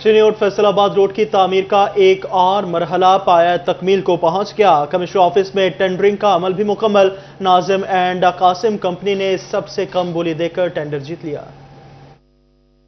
Chiniot Faisalabad road की तामीर का एक और मरहला पाया तकमील को पहुंच गया। कमिश्नर ऑफिस में टेंडरिंग का अमल भी मुकम्मल। नाजिम एंड कासिम कंपनी ने सबसे कम बोली देकर टेंडर जीत लिया।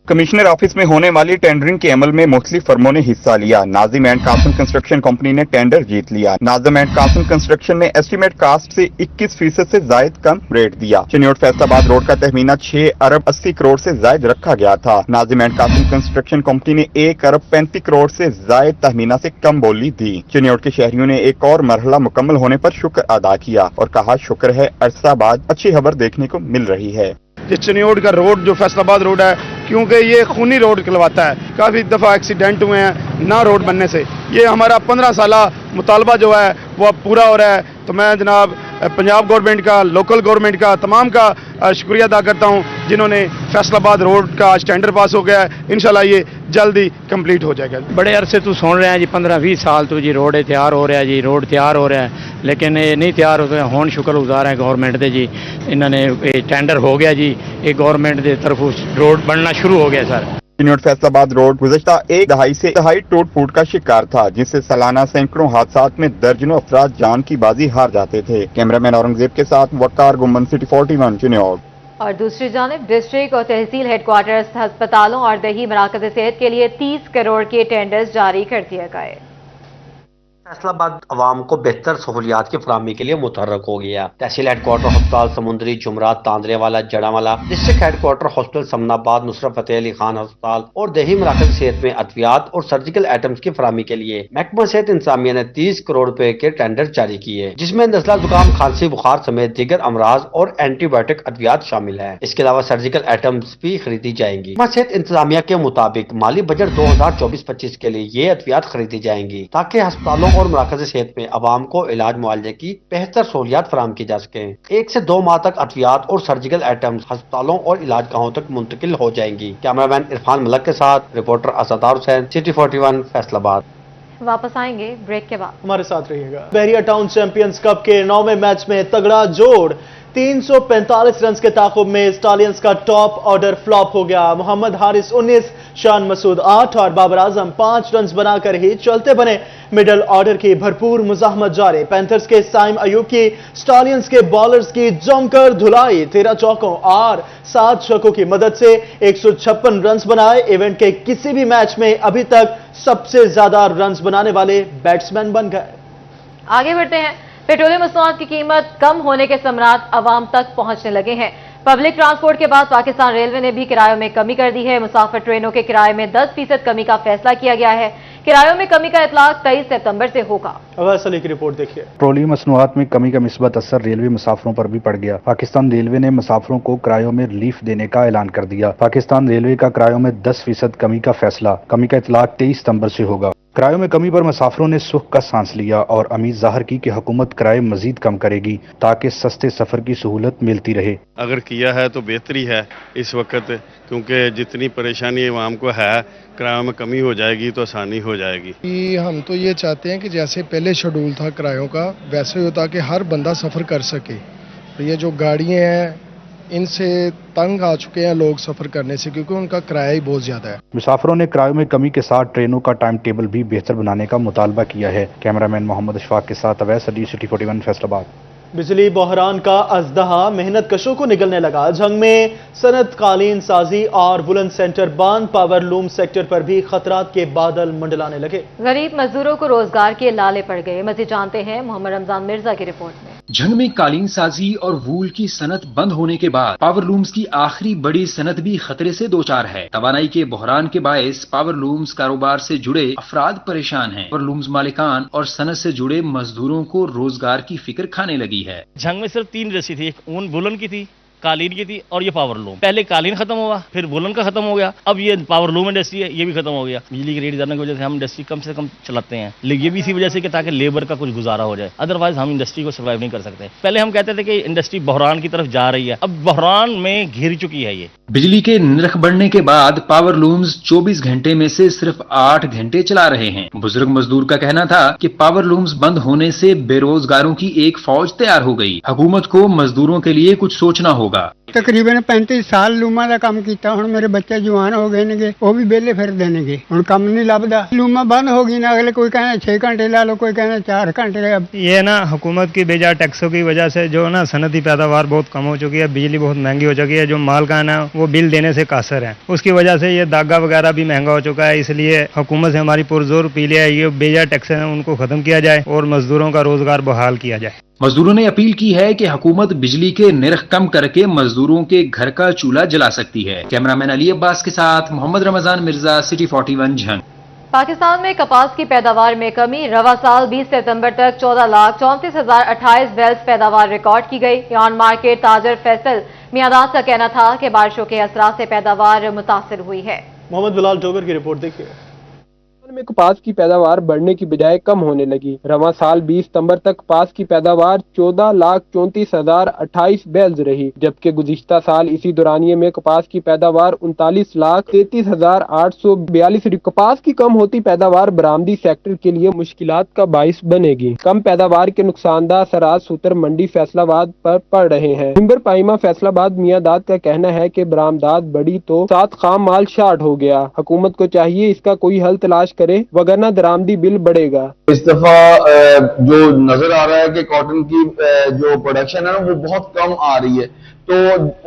कमिश्नर ऑफिस में होने वाली टेंडरिंग के अमल में मुख्तलिफ फर्मों ने हिस्सा लिया। Nazim and Kasim construction company ने टेंडर जीत लिया। नाजिम एंड कासिम कंस्ट्रक्शन ने एस्टीमेट कास्ट से 21% से जायद कम रेट दिया। चिन्योट फैसलाबाद रोड का तहमीना 6 अरब 80 करोड़ से जायद रखा गया था। Nazim and Kasim construction company ने 1 अरब 35 करोड़ से जायद तहमीना से कम बोली दी। चिन्योट के शहरियों ने एक और मरहला मुकम्मल होने पर शुक्र अदा किया और कहा शुक्र है अरसा बाद अच्छी खबर देखने को मिल रही है। ये चिन्योट का रोड जो फैसलाबाद रोड है, क्योंकि ये खूनी रोड कहलवाता है, काफ़ी दफ़ा एक्सीडेंट हुए हैं ना रोड बनने से। ये हमारा 15 साला मुतालबा जो है वो अब पूरा हो रहा है। तो मैं जनाब पंजाब गवर्नमेंट का, लोकल गवर्नमेंट का, तमाम का शुक्रिया अदा करता हूँ जिन्होंने फैसलाबाद रोड का आज टेंडर पास हो गया है। इंशाल्लाह ये जल्दी कंप्लीट हो जाएगा। बड़े अरसे तो सुन रहे हैं जी, 15-20 साल तो जी रोड तैयार हो रहा है जी, रोड तैयार हो रहा है, लेकिन ये नहीं तैयार होते। हुण शुक्रगुजार है गवर्नमेंट दे जी, इन्होंने टेंडर हो गया जी, ये गवर्नमेंट की तरफ रोड बनना शुरू हो गया सर। चिन्योट फैसलाबाद रोड गुज़श्ता एक दहाई से दहाई टूट फूट का शिकार था, जिससे सालाना सैकड़ों हादसात में दर्जनों अफराद जान की बाजी हार जाते थे। कैमरामैन औरंगजेब के साथ वकार गुम्मन, सिटी 41 चिन्योट। और दूसरी जानिब डिस्ट्रिक्ट और तहसील हेडक्वार्टर्स अस्पतालों और दही मराकज़ सेहत के लिए 30 करोड़ के टेंडर्स जारी कर दिए गए। फैसलाबाद अवाम को बेहतर सहूलियात की फराहमी के लिए मुतहर्रक हो गया। तहसील हेडक्वार्टर अस्पताल समुंदरी, जुमरात, Tandlianwala, Jaranwala, district headquarter hospital Samanabad, Nusrat Fateh Ali Khan अस्पताल और दही मराकज़ सेहत में अद्वियात और सर्जिकल आइटम्स की फराहमी के लिए महकमा सेहत इंतजामिया ने 30 करोड़ रुपए के टेंडर जारी किए, जिसमें नज़ला, जुकाम, खांसी, बुखार समेत दीगर अमराज और एंटीबायोटिक अद्वियात शामिल है। इसके अलावा सर्जिकल आइटम्स भी खरीदी जाएंगी। महकमा सेहत इंतजामिया के मुताबिक माली बजट 2024-25 के लिए ये अद्वियात खरीदी जाएंगी ताकि अस्पतालों और मराकज़ सेहत में अवाम को इलाज मुआवजे की बेहतर सहूलियात फराहम की जा सके। 1 से 2 माह तक अद्वियात और सर्जिकल आइटम्स अस्पतालों और इलाज गाहों तक मुंतकिल हो जाएंगी। कैमरामैन इरफान मलक के साथ रिपोर्टर असदार हुसैन, सिटी 41 फैसलाबाद। वापस आएंगे ब्रेक के बाद, हमारे साथ रहिएगा। बहरिया टाउन चैंपियंस कप के 9वें मैच में तगड़ा जोड़ 345 रन के ताकुब में स्टालियंस का टॉप ऑर्डर फ्लॉप हो गया। मोहम्मद हारिस 19, शान मसूद 8 और बाबर आजम 5 रन बनाकर ही चलते बने। मिडल ऑर्डर की भरपूर मुजाहमत जारी। पैंथर्स के साइम अयूब की स्टालियंस के बॉलर्स की जमकर धुलाई। 13 चौकों और 7 छक्कों की मदद से 156 रन बनाए। इवेंट के किसी भी मैच में अभी तक सबसे ज्यादा रन बनाने वाले बैट्समैन बन गए। आगे बढ़ते हैं। पेट्रोलियम मसनूआत की कीमत कम होने के समरात अवाम तक पहुंचने लगे हैं। पब्लिक ट्रांसपोर्ट के बाद पाकिस्तान रेलवे ने भी किरायों में कमी कर दी है। मुसाफिर ट्रेनों के किराए में 10% कमी का फैसला किया गया है। किरायों में कमी का इतलाक 23 सितंबर से होगा। अवैस अली की रिपोर्ट देखिए। पेट्रोलियम मसनूआत में कमी का मिस्बत असर रेलवे मुसाफिरों पर भी पड़ गया। पाकिस्तान रेलवे ने मुसाफिरों को किरायों में रिलीफ देने का ऐलान कर दिया। पाकिस्तान रेलवे का किरायों में 10% कमी का फैसला, कमी का इतलाक 23 सितंबर से होगा। किरायों में कमी पर मुसाफिरों ने सुख का सांस लिया और उम्मीद जाहिर की कि हुकूमत किराए मजीद कम करेगी ताकि सस्ते सफर की सहूलत मिलती रहे। अगर किया है तो बेहतरी है इस वक्त, क्योंकि जितनी परेशानी आवाम को है, किरायों में कमी हो जाएगी तो आसानी हो जाएगी। हम तो ये चाहते हैं कि जैसे पहले शेड्यूल था किरायों का, वैसे ही होता कि हर बंदा सफ़र कर सके। तो ये जो गाड़ियाँ हैं इनसे तंग आ चुके हैं लोग सफ़र करने से, क्योंकि उनका किराया ही बहुत ज़्यादा है। मुसाफिरों ने किरायों में कमी के साथ ट्रेनों का टाइम टेबल भी बेहतर बनाने का मुतालबा किया है। कैमरामैन मोहम्मद अशफाक के साथ अवैस अली, सिटी 41 फैसलाबाद। बिजली बहरान का अजदहा मेहनत कशों को निगलने लगा। जंग में सनत, कालीन साजी और बुलंद सेंटर बांध, पावर लूम सेक्टर पर भी खतरात के बादल मंडलाने लगे। गरीब मजदूरों को रोजगार के लाले पड़ गए। मजीद जानते हैं मोहम्मद रमजान मिर्जा की रिपोर्ट में। जंग में कालीन साजी और वूल की सनत बंद होने के बाद पावर लूम्स की आखिरी बड़ी सनत भी खतरे से दो चार है। तवानाई के बहरान के बायस पावर लूम्स कारोबार से जुड़े अफराद परेशान हैं। पावर लूम्स मालिकान और सनत से जुड़े मजदूरों को रोजगार की फिक्र खाने लगी है। जंग में सिर्फ 3 इंडस्ट्री थी, एक ऊन वुलन की थी, कालीन की थी और ये पावर लूम। पहले कालीन खत्म हुआ, फिर वुलन का खत्म हो गया, अब ये पावर लूम इंडस्ट्री है, ये भी खत्म हो गया। बिजली के रेट जाने की वजह से हम इंडस्ट्री कम से कम चलाते हैं, लेकिन ये भी इसी वजह से कि ताकि लेबर का कुछ गुजारा हो जाए, अदरवाइज हम इंडस्ट्री को सर्वाइव नहीं कर सकते। पहले हम कहते थे कि इंडस्ट्री बहरान की तरफ जा रही है, अब बहरान में घिर चुकी है। ये बिजली के नर्ख बढ़ने के बाद पावर लूम्स 24 घंटे में से सिर्फ 8 घंटे चला रहे हैं। बुजुर्ग मजदूर का कहना था कि पावर लूम्स बंद होने से बेरोजगारों की एक फौज तैयार हो गई। हुकूमत को मजदूरों के लिए कुछ सोचना होगा। होगा। ਤਕਰੀਬਨ 35 ਸਾਲ ਲੂਮਾ ਦਾ ਕੰਮ ਕੀਤਾ। ਹੁਣ ਮੇਰੇ ਬੱਚੇ ਜਵਾਨ ਹੋ ਗਏ ਨੇਗੇ, ਉਹ ਵੀ ਵਿਹਲੇ ਫਿਰਦੇ ਨੇਗੇ। ਹੁਣ ਕੰਮ ਨਹੀਂ ਲੱਭਦਾ। ਲੂਮਾ ਬੰਦ ਹੋ गई ना, अगले कोई कहना 6 घंटे ला लो, कोई कहना 4 घंटे। ये ना हुकूमत की बेजा टैक्सों की वजह से जो ना सनती पैदावार बहुत कम हो चुकी है, बिजली बहुत महंगी हो चुकी है, जो माल का है ना वो बिल देने से कासर है, उसकी वजह से ये दागा वगैरह भी महंगा हो चुका है। इसलिए हुकूमत से हमारी पुरजोर अपील है, ये बेजा टैक्स है उनको खत्म किया जाए और मजदूरों का रोजगार बहाल किया जाए। मजदूरों ने अपील की है कि हुकूमत बिजली के निर्ख कम करके मजदूरों के घर का चूल्हा जला सकती है। कैमरामैन अली अब्बास के साथ मोहम्मद रमजान मिर्जा, सिटी 41 झंग। पाकिस्तान में कपास की पैदावार में कमी। रवा साल 20 सितंबर तक 14,34,028 बेल्स पैदावार रिकॉर्ड की गई। यार्न मार्केट ताजर फैसल मियादाद का कहना था कि बारिशों के असरात से पैदावार मुतासिर हुई है। मोहम्मद बिलाल डोगर की रिपोर्ट देखिए। में कपास की पैदावार बढ़ने की बजाय कम होने लगी। रवां साल 20 सितंबर तक कपास की पैदावार 14,34,028 बैल्स रही, जबकि गुज़िश्ता साल इसी दौरानिये में कपास की पैदावार 39,33,842 रही। कपास की कम होती पैदावार बरामदी सेक्टर के लिए मुश्किलात का बाइस बनेगी। कम पैदावार के नुकसानदा असरात सूतर मंडी फैसलाबाद पर पड़ रहे हैं। मिंबर पाइमा फैसलाबाद मियादाद का कहना है कि बरामदात बढ़ी तो साथ खाम माल शार्ट हो गया। हुकूमत को चाहिए इसका कोई हल तलाश करे, वगरना दरामदी बिल बढ़ेगा। इस दफा जो नजर आ रहा है कि कॉटन की जो प्रोडक्शन है ना वो बहुत कम आ रही है, तो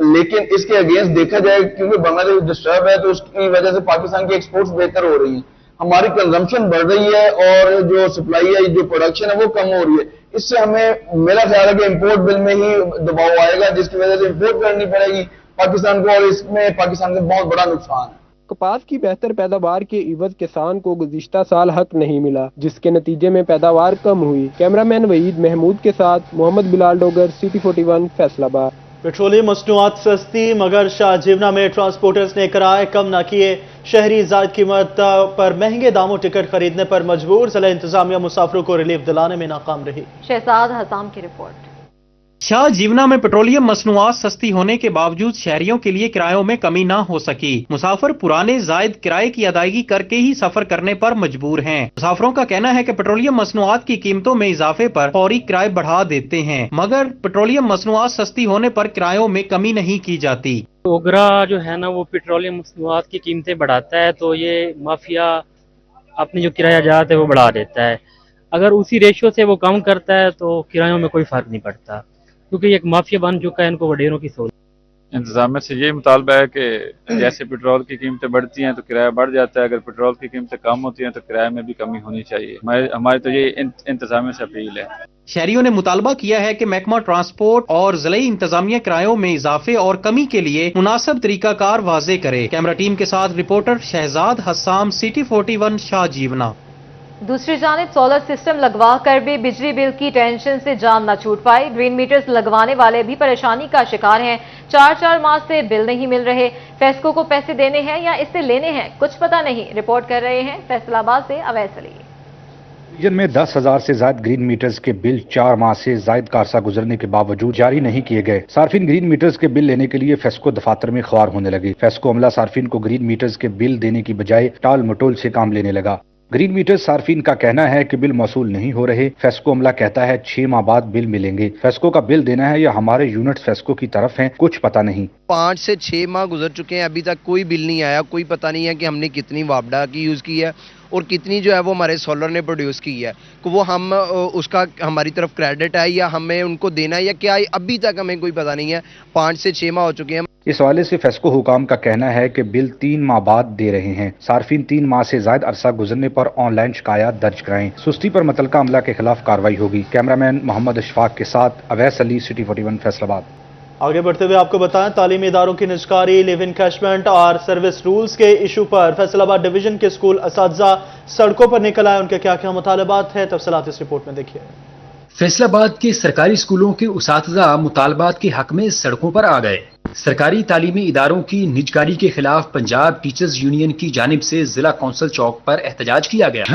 लेकिन इसके अगेंस्ट देखा जाए क्योंकि बांग्लादेश डिस्टर्ब है तो उसकी वजह से पाकिस्तान की एक्सपोर्ट्स बेहतर हो रही हैं, हमारी कंजम्पशन बढ़ रही है और जो सप्लाई है जो प्रोडक्शन है वो कम हो रही है। इससे हमें मेरा ख्याल है कि इम्पोर्ट बिल में ही दबाव आएगा, जिसकी वजह से इम्पोर्ट करनी पड़ेगी पाकिस्तान को, और इसमें पाकिस्तान का बहुत बड़ा नुकसान है। कपास की बेहतर पैदावार के इवज किसान को गुज़िश्ता साल हक नहीं मिला, जिसके नतीजे में पैदावार कम हुई। कैमरामैन वहीद महमूद के साथ मोहम्मद बिलाल डोगर, सिटी 41 फैसलाबाद। पेट्रोलियम मसनूआत सस्ती मगर शाहजीवना में ट्रांसपोर्टर्स ने किराए कम न किए। शहरी जायद कीमत पर महंगे दामों टिकट खरीदने पर मजबूर। जिला इंतजामिया मुसाफिरों को रिलीफ दिलाने में नाकाम रही। शहजाद हसाम की रिपोर्ट। शाहजीवना में पेट्रोलियम मसनूआत सस्ती होने के बावजूद शहरियों के लिए किरायों में कमी न हो सकी। मुसाफिर पुराने जायद किराए की अदायगी करके ही सफर करने पर मजबूर हैं। मुसाफिरों का कहना है कि पेट्रोलियम मसनूआत की कीमतों में इजाफे पर फौरी किराए बढ़ा देते हैं, मगर पेट्रोलियम मसनूआत सस्ती होने पर किरायों में कमी नहीं की जाती। ओगरा जो है ना वो पेट्रोलियम मसनूआत की कीमतें बढ़ाता है, तो ये माफिया अपनी जो किराया जात है वो बढ़ा देता है। अगर उसी रेशियो से वो कम करता है तो किरायों में कोई फर्क नहीं पड़ता, क्योंकि एक माफिया बन चुका है, इनको वडेरों की सोच। इंतजामिया से ये मुतालबा है कि जैसे पेट्रोल की कीमतें बढ़ती हैं तो किराया बढ़ जाता है, अगर पेट्रोल की कीमतें कम होती हैं तो किराए में भी कमी होनी चाहिए। हमारी तो ये इंतजामिया से अपील है। शहरियों ने मुतालबा किया है कि महकमा ट्रांसपोर्ट और जिले इंतजामिया किरायों में इजाफे और कमी के लिए मुनासिब तरीकाकार वाजे करे। कैमरा टीम के साथ रिपोर्टर शहजाद हसाम, सिटी 41 शाहजीवना। दूसरी जानिब सोलर सिस्टम लगवा कर भी बिजली बिल की टेंशन से जान न छूट पाई। ग्रीन मीटर्स लगवाने वाले भी परेशानी का शिकार हैं। 4-4 माह से बिल नहीं मिल रहे। फेस्को को पैसे देने हैं या इससे लेने हैं, कुछ पता नहीं। रिपोर्ट कर रहे हैं फैसलाबाद से अवैस अली। रीजन में 10,000 से ज्यादा ग्रीन मीटर्स के बिल 4 माह से ज्यादा कारसा गुजरने के बावजूद जारी नहीं किए गए। सार्फिन ग्रीन मीटर्स के बिल लेने के लिए फेस्को दफातर में ख्वार होने लगे। फेस्को अमला सार्फिन को ग्रीन मीटर्स के बिल देने की बजाय टाल मटोल से काम लेने लगा। ग्रीन मीटर सार्फिन का कहना है कि बिल मौसूल नहीं हो रहे। फेस्को अमला कहता है 6 माह बाद बिल मिलेंगे। फेस्को का बिल देना है या हमारे यूनिट फेस्को की तरफ हैं, कुछ पता नहीं। 5 से 6 माह गुजर चुके हैं, अभी तक कोई बिल नहीं आया। कोई पता नहीं है कि हमने कितनी वापडा की यूज़ की है और कितनी जो है वो हमारे सोलर ने प्रोड्यूस की है, तो वो हम उसका हमारी तरफ क्रेडिट है या हमें उनको देना है या क्या है, अभी तक हमें कोई पता नहीं है। 5 से 6 माह हो चुके हैं। इस हवाले से फेस्को हुकाम का कहना है कि बिल 3 माह बाद दे रहे हैं। सार्फिन 3 माह से ज्यादा अरसा गुजरने पर ऑनलाइन शिकायत दर्ज कराएं। सुस्ती पर मुतलका अमला के खिलाफ कार्रवाई होगी। कैमरामैन मोहम्मद अशफाक के साथ अवैस अली, सिटी 41 फैसलाबाद। आगे बढ़ते हुए आपको बताएं, तालीमी इदारों की निजकारी, लिव इन कैशमेंट और सर्विस रूल्स के इशू पर फैसलाबाद डिवीजन के स्कूल असातिज़ा सड़कों पर निकल आए। उनके क्या क्या मुतालबात हैं, तफसीलात इस रिपोर्ट में देखिए। फैसलाबाद के सरकारी स्कूलों के उसातिज़ा मुतालबात के हक में सड़कों पर आ गए। सरकारी तालीमी इदारों की निजकारी के खिलाफ पंजाब टीचर्स यूनियन की जानिब से जिला कौंसिल चौक पर एहतजाज किया गया।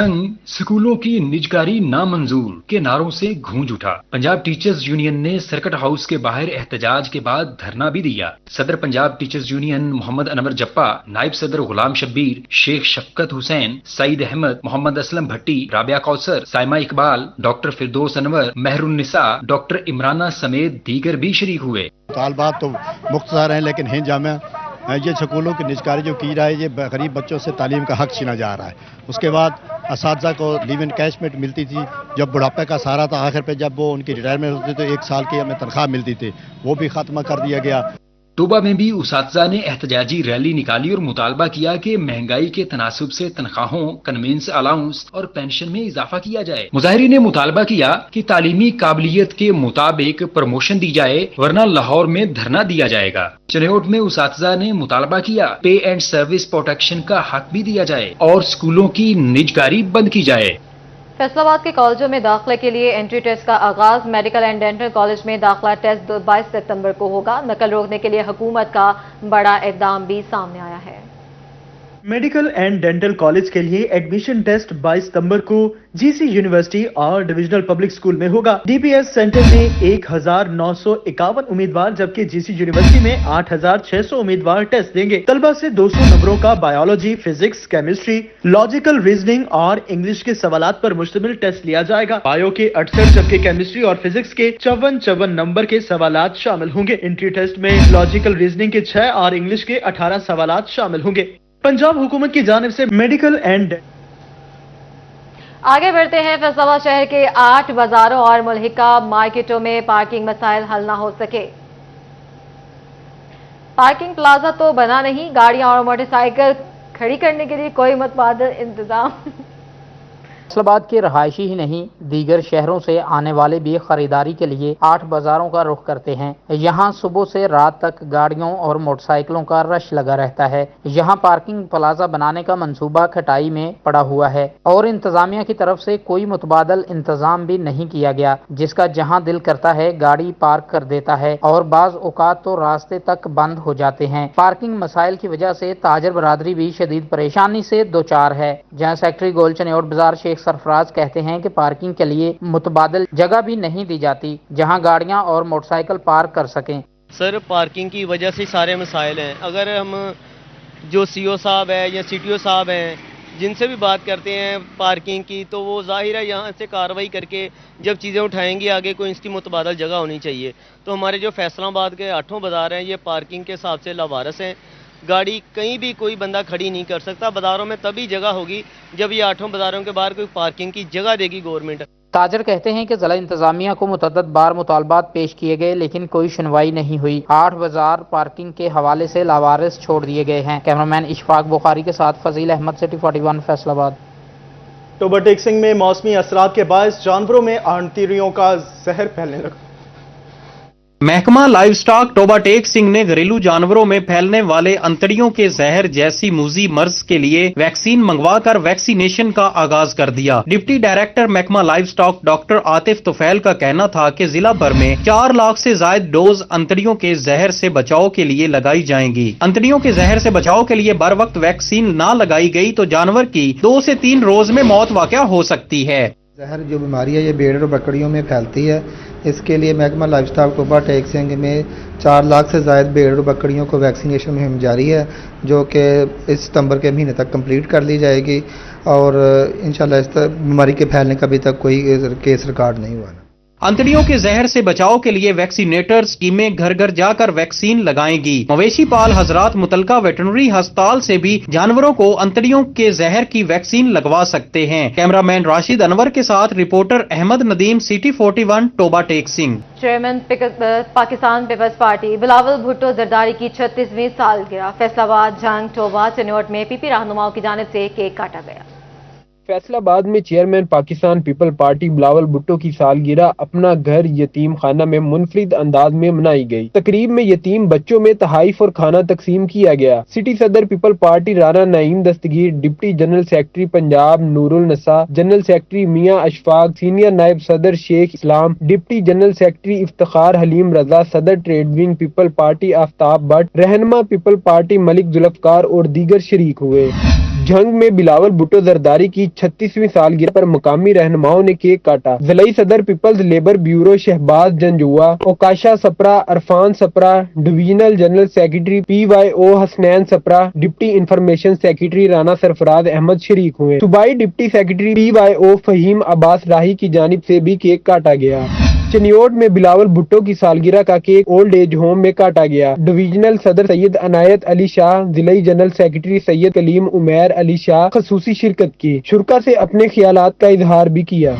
स्कूलों की निजकारी नामंजूर के नारों से गूंज उठा। पंजाब टीचर्स यूनियन ने सर्किट हाउस के बाहर एहतजाज के बाद धरना भी दिया। सदर पंजाब टीचर्स यूनियन मोहम्मद अनवर जप्पा, नायब सदर गुलाम शब्बीर, शेख शफकत हुसैन, सईद अहमद, मोहम्मद असलम भट्टी, राबिया कौसर, साइमा इकबाल, डॉक्टर फिरदौस अनवर, मेहरुन्निसा, डॉक्टर इमराना समेत दीगर भी शरीक हुए। मुतालबात तो मुख्तसर हैं, लेकिन हिंद जामिया ये स्कूलों की निजकारी जो की रहा है, ये गरीब बच्चों से तालीम का हक छीना जा रहा है। उसके बाद असातिज़ा को लिव इन कैशमेंट मिलती थी, जब बुढ़ापे का सहारा था, आखिर पे जब वो उनकी रिटायरमेंट होती तो 1 साल की हमें तनख्वाह मिलती थी, वो भी ख़त्म कर दिया गया। टोबा में भी उसातिज़ा ने एहतजाजी रैली निकाली और मुतालबा किया कि महंगाई के तनासुब से तनख्वाहों, कन्वेंस अलाउंस और पेंशन में इजाफा किया जाए। मुजाहिरीन ने मुतालबा किया कि तालीमी काबिलियत के मुताबिक प्रमोशन दी जाए, वरना लाहौर में धरना दिया जाएगा। चनेौट में उसातिज़ा ने मुतालबा किया पे एंड सर्विस प्रोटेक्शन का हक भी दिया जाए और स्कूलों की निजकारी बंद की जाए। फैसलाबाद के कॉलेजों में दाखिले के लिए एंट्री टेस्ट का आगाज। मेडिकल एंड डेंटल कॉलेज में दाखिला टेस्ट 22 सितंबर को होगा। नकल रोकने के लिए हुकूमत का बड़ा इक़दाम भी सामने आया है। मेडिकल एंड डेंटल कॉलेज के लिए एडमिशन टेस्ट 22 सितंबर को जीसी यूनिवर्सिटी और डिविजनल पब्लिक स्कूल में होगा। डीपीएस सेंटर में 1951 उम्मीदवार, जबकि जीसी यूनिवर्सिटी में 8600 उम्मीदवार टेस्ट देंगे। तलबा से 200 नंबरों का biology, physics, chemistry, logical reasoning और इंग्लिश के सवालात पर मुश्तमिल टेस्ट लिया जाएगा। बायो के 68 जबकि केमिस्ट्री और फिजिक्स के 54 नंबर के सवालात शामिल होंगे। एंट्री टेस्ट में लॉजिकल रीजनिंग के 6 और इंग्लिश के 18 सवालात शामिल होंगे। पंजाब हुकूमत की जानिब से मेडिकल एंड आगे बढ़ते हैं। फैसलाबाद शहर के 8 बाजारों और मुल्हिका मार्केटों में पार्किंग मसाइल हल न हो सके। पार्किंग प्लाजा तो बना नहीं, गाड़ियां और मोटरसाइकिल खड़ी करने के लिए कोई मुतबादिल इंतजाम। फैसलाबाद के रहायशी ही नहीं, दीगर शहरों से आने वाले भी खरीदारी के लिए 8 बाजारों का रुख करते हैं। यहाँ सुबह से रात तक गाड़ियों और मोटरसाइकिलों का रश लगा रहता है। यहाँ पार्किंग प्लाजा बनाने का मंसूबा खटाई में पड़ा हुआ है और इंतजामिया की तरफ से कोई मुतबादल इंतजाम भी नहीं किया गया, जिसका जहाँ दिल करता है गाड़ी पार्क कर देता है और बाज औकात तो रास्ते तक बंद हो जाते हैं। पार्किंग मसाइल की वजह से ताजर बरादरी भी शदीद परेशानी से दो चार है। जहाँ सेक्रेटरी गोल चनेौट बाजार शेख सरफराज कहते हैं कि पार्किंग के लिए मुतबादल जगह भी नहीं दी जाती जहां गाड़ियां और मोटरसाइकिल पार्क कर सकें। सर, पार्किंग की वजह से सारे मसाइल हैं। अगर हम जो सीओ साहब है या सीटीओ साहब हैं, जिनसे भी बात करते हैं पार्किंग की, तो वो जाहिर है यहाँ से कार्रवाई करके जब चीज़ें उठाएंगी आगे कोई इसकी मुतबादल जगह होनी चाहिए। तो हमारे जो फैसलाबाद के 8 बाजार हैं, ये पार्किंग के हिसाब से लावारिस हैं। गाड़ी कहीं भी कोई बंदा खड़ी नहीं कर सकता। बाजारों में तभी जगह होगी जब ये 8 बाजारों के बाहर कोई पार्किंग की जगह देगी गवर्नमेंट। ताजर कहते हैं कि जिला इंतजामिया को मुतअद्दिद बार मुतालबात पेश किए गए, लेकिन कोई सुनवाई नहीं हुई। 8 बाजार पार्किंग के हवाले से लावारिस छोड़ दिए गए हैं। कैमरामैन इशफाक बुखारी के साथ फजील अहमद, सिटी 41 फैसलाबाद। टोबा टेक सिंह में मौसमी असरात के बायस जानवरों में आंतरियों का जहर फैलने लगा। महकमा लाइव स्टॉक टोबा टेक सिंह ने घरेलू जानवरों में फैलने वाले अंतड़ियों के जहर जैसी मूजी मर्ज के लिए वैक्सीन मंगवाकर वैक्सीनेशन का आगाज कर दिया। डिप्टी डायरेक्टर महकमा live stock doctor Atif Tufail का कहना था कि जिला भर में 4 लाख से ज्यादा डोज अंतड़ियों के जहर से बचाव के लिए लगाई जाएंगी। अंतड़ियों के जहर से बचाव के लिए बर वक्त वैक्सीन न लगाई गई तो जानवर की 2 से 3 रोज में मौत वाक़या हो सकती है। जहर जो बीमारी है ये भेड़ और बकरियों में फैलती है। इसके लिए महकमा लाइव स्टॉक टोबा टेक सिंह में 4 लाख से ज़ायद भेड़ और बकरियों को वैक्सीनेशन मुहिम जारी है, जो कि इस सितंबर के महीने तक कंप्लीट कर ली जाएगी और इंशाल्लाह इस बीमारी के फैलने का अभी तक कोई केस रिकॉर्ड नहीं हुआ। अंतड़ियों के जहर से बचाव के लिए वैक्सीनेटर्स टीमें घर घर जाकर वैक्सीन लगाएंगी। मवेशी पाल हजरात मुतलका वेटरनरी अस्पताल से भी जानवरों को अंतड़ियों के जहर की वैक्सीन लगवा सकते हैं। कैमरामैन राशिद अनवर के साथ reporter Ahmad Nadeem, city 41 Toba Tek Singh. Chairman Pakistan Peoples Party Bilawal Bhutto Zardari की 36वीं सालगिरह। फैसलाबाद, जंग, टोबा, चनेौट में पीपी रहनुमाओं की जानिब से केक काटा गया। फैसलाबाद में chairman Pakistan people party Bilawal Bhutto की सालगिरह अपना घर यतीम खाना में मुनफरिद अंदाज में मनाई गई। तकरीब में यतीम बच्चों में तहाइफ और खाना तकसीम किया गया। सिटी सदर people party Rana Naeem Dastgir, deputy general secretary Punjab Noorul Nisa, general secretary Mian Ashfaq, senior नायब सदर Sheikh Islam, deputy general secretary Iftikhar Haleem Raza, सदर trade wing people party Aftab Bhatt, रहनुमा पीपल पार्टी मलिक जुल्फकार और दीगर शरीक हुए। जंग में बिलावल भुट्टो जरदारी की 36वीं सालगिरह पर मकामी रहनुमाओं ने केक काटा। जिलाई सदर peoples labour bureau Shahbaz Janjua, Okasha Sapra, Irfan Sapra, divisional general secretary PYO Hasnain Sapra, deputy information secretary Rana Sarfaraz Ahmad शरीक हुए। सूबाई deputy secretary PYO Faheem Abbas Rahi की जानिब से भी केक काटा गया। चनियोट में बिलावल भुट्टो की सालगिरह का केक ओल्ड एज होम में काटा गया। डिवीजनल सदर सैयद अनायत अली शाह, जिला जनरल सेक्रेटरी सैयद कलीम उमैर अली शाह खसूसी शिरकत की। शुरका से अपने ख्यालात का इजहार भी किया।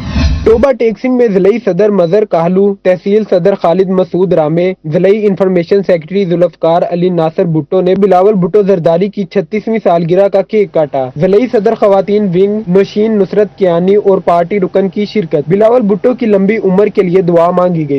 टोबा टेक्सिंग में जिला सदर मजर काहलू, तहसील सदर खालिद मसूद रामे, जिला इंफॉर्मेशन सेक्रेटरी जुल्फकार अली नासर भुट्टो ने बिलावल भुट्टो जरदारी की 36वीं सालगिरह का केक काटा। जिला सदर खवातीन विंग मशीन नुसरत कियानी और पार्टी रुकन की शिरकत। बिलावल भुट्टो की लंबी उम्र के लिए दुआ मांगी गई।